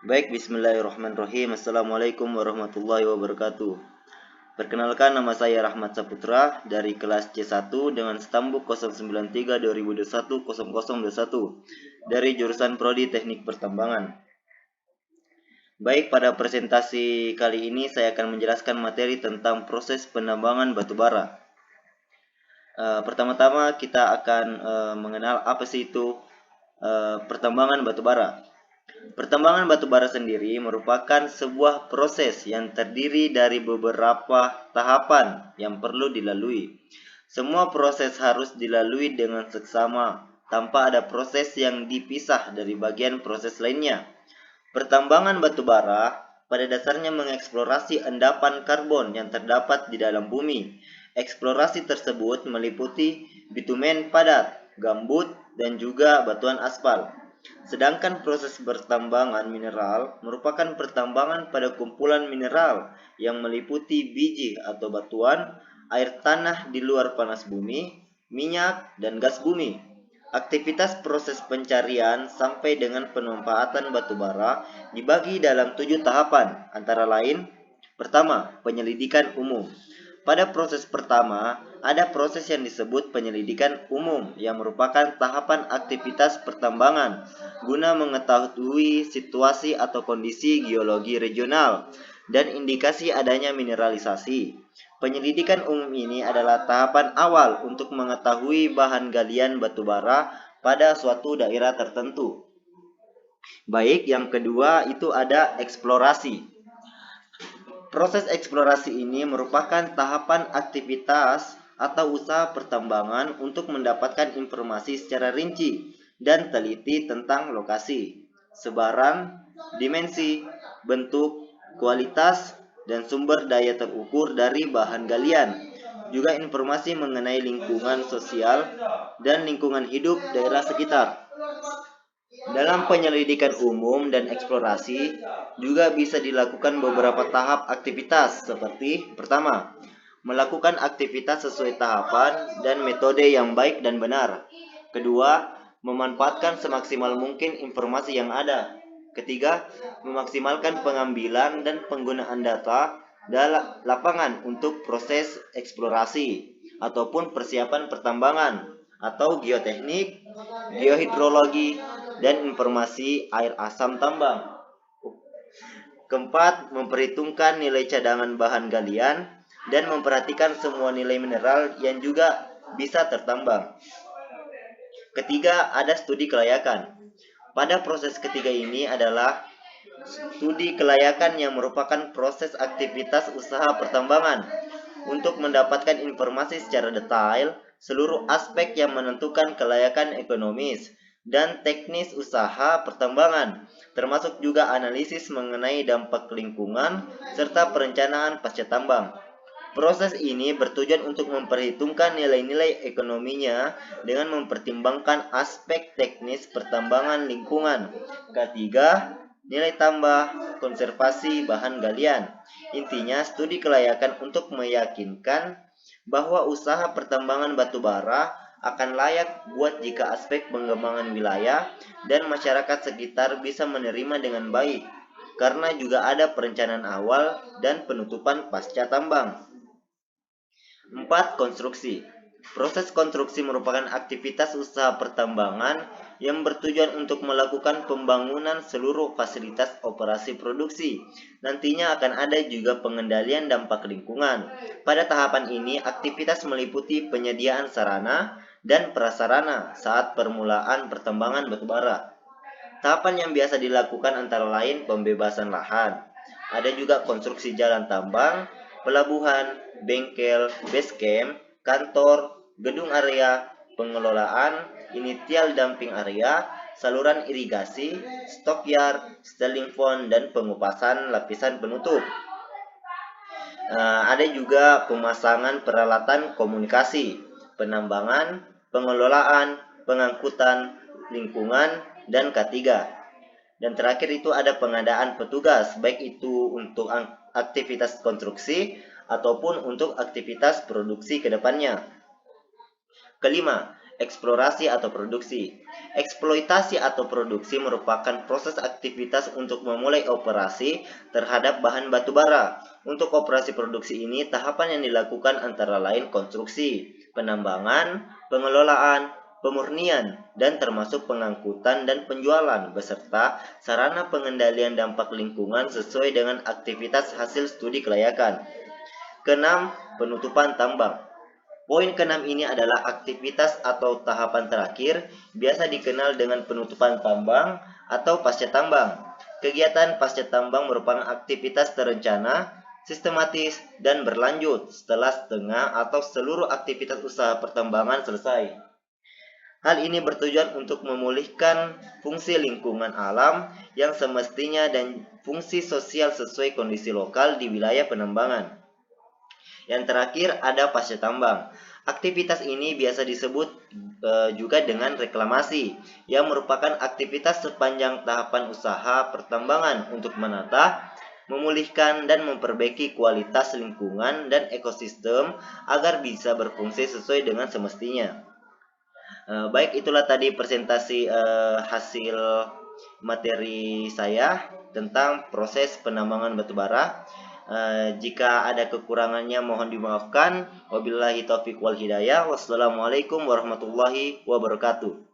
Baik, bismillahirrahmanirrahim. Assalamualaikum warahmatullahi wabarakatuh. Perkenalkan, nama saya Rahmat Saputra dari kelas C1 dengan stambuk 093-2021-0021 dari jurusan Prodi Teknik Pertambangan. Baik, pada presentasi kali ini saya akan menjelaskan materi tentang proses penambangan batu bara. Pertama-tama kita akan mengenal apa sih itu pertambangan batu bara. Pertambangan batu bara sendiri merupakan sebuah proses yang terdiri dari beberapa tahapan yang perlu dilalui. Semua proses harus dilalui dengan seksama, tanpa ada proses yang dipisah dari bagian proses lainnya. Pertambangan batu bara pada dasarnya mengeksplorasi endapan karbon yang terdapat di dalam bumi. Eksplorasi tersebut meliputi bitumen padat, gambut, dan juga batuan aspal. Sedangkan proses pertambangan mineral merupakan pertambangan pada kumpulan mineral yang meliputi biji atau batuan, air tanah di luar panas bumi, minyak, dan gas bumi. Aktivitas proses pencarian sampai dengan pemanfaatan batu bara dibagi dalam 7 tahapan, antara lain: pertama, penyelidikan umum. Pada proses pertama, ada proses yang disebut penyelidikan umum yang merupakan tahapan aktivitas pertambangan guna mengetahui situasi atau kondisi geologi regional dan indikasi adanya mineralisasi. Penyelidikan umum ini adalah tahapan awal untuk mengetahui bahan galian batu bara pada suatu daerah tertentu. Baik, yang kedua itu ada eksplorasi. Proses eksplorasi ini merupakan tahapan aktivitas atau usaha pertambangan untuk mendapatkan informasi secara rinci dan teliti tentang lokasi, sebaran, dimensi, bentuk, kualitas, dan sumber daya terukur dari bahan galian. Juga informasi mengenai lingkungan sosial dan lingkungan hidup daerah sekitar. Dalam penyelidikan umum dan eksplorasi, juga bisa dilakukan beberapa tahap aktivitas seperti: pertama, melakukan aktivitas sesuai tahapan dan metode yang baik dan benar. Kedua, memanfaatkan semaksimal mungkin informasi yang ada. Ketiga, memaksimalkan pengambilan dan penggunaan data dalam lapangan untuk proses eksplorasi ataupun persiapan pertambangan atau geoteknik, geohidrologi, dan informasi air asam tambang. Keempat, memperhitungkan nilai cadangan bahan galian dan memperhatikan semua nilai mineral yang juga bisa tertambang. Ketiga, ada studi kelayakan. Pada proses ketiga ini adalah studi kelayakan yang merupakan proses aktivitas usaha pertambangan untuk mendapatkan informasi secara detail seluruh aspek yang menentukan kelayakan ekonomis dan teknis usaha pertambangan, termasuk juga analisis mengenai dampak lingkungan serta perencanaan pasca tambang. Proses ini bertujuan untuk memperhitungkan nilai-nilai ekonominya dengan mempertimbangkan aspek teknis pertambangan lingkungan. Ketiga, nilai tambah konservasi bahan galian. Intinya, studi kelayakan untuk meyakinkan bahwa usaha pertambangan batu bara akan layak buat jika aspek pengembangan wilayah dan masyarakat sekitar bisa menerima dengan baik, karena juga ada perencanaan awal dan penutupan pasca tambang. 4. Konstruksi. Proses konstruksi merupakan aktivitas usaha pertambangan yang bertujuan untuk melakukan pembangunan seluruh fasilitas operasi produksi. Nantinya akan ada juga pengendalian dampak lingkungan. Pada tahapan ini, aktivitas meliputi penyediaan sarana dan prasarana saat permulaan pertambangan batu bara. Tahapan yang biasa dilakukan antara lain pembebasan lahan. Ada juga konstruksi jalan tambang, pelabuhan, bengkel, base camp, kantor, gedung area, pengelolaan, initial dumping area, saluran irigasi, stockyard, stalling pond, dan pengupasan lapisan penutup. Ada juga pemasangan peralatan komunikasi, penambangan, pengelolaan, pengangkutan lingkungan, dan K3. Dan terakhir itu ada pengadaan petugas, baik itu untuk aktivitas konstruksi ataupun untuk aktivitas produksi ke depannya. Kelima, Eksplorasi atau produksi. Eksploitasi atau produksi merupakan proses aktivitas untuk memulai operasi terhadap bahan batu bara. Untuk operasi produksi ini, tahapan yang dilakukan antara lain konstruksi, penambangan, pengelolaan, pemurnian, dan termasuk pengangkutan dan penjualan, beserta sarana pengendalian dampak lingkungan sesuai dengan aktivitas hasil studi kelayakan. Keenam, penutupan tambang. Poin keenam ini adalah aktivitas atau tahapan terakhir, biasa dikenal dengan penutupan tambang atau pasca tambang. Kegiatan pasca tambang merupakan aktivitas terencana, sistematis, dan berlanjut setelah setengah atau seluruh aktivitas usaha pertambangan selesai. Hal ini bertujuan untuk memulihkan fungsi lingkungan alam yang semestinya dan fungsi sosial sesuai kondisi lokal di wilayah penambangan. Yang terakhir ada pasca tambang. Aktivitas ini biasa disebut juga dengan reklamasi, yang merupakan aktivitas sepanjang tahapan usaha pertambangan untuk menata, memulihkan, dan memperbaiki kualitas lingkungan dan ekosistem agar bisa berfungsi sesuai dengan semestinya. Baik, itulah tadi presentasi hasil materi saya tentang proses penambangan batu bara. Jika ada kekurangannya mohon dimaafkan. Wabillahi taufiq wal hidayah. Wassalamualaikum warahmatullahi wabarakatuh.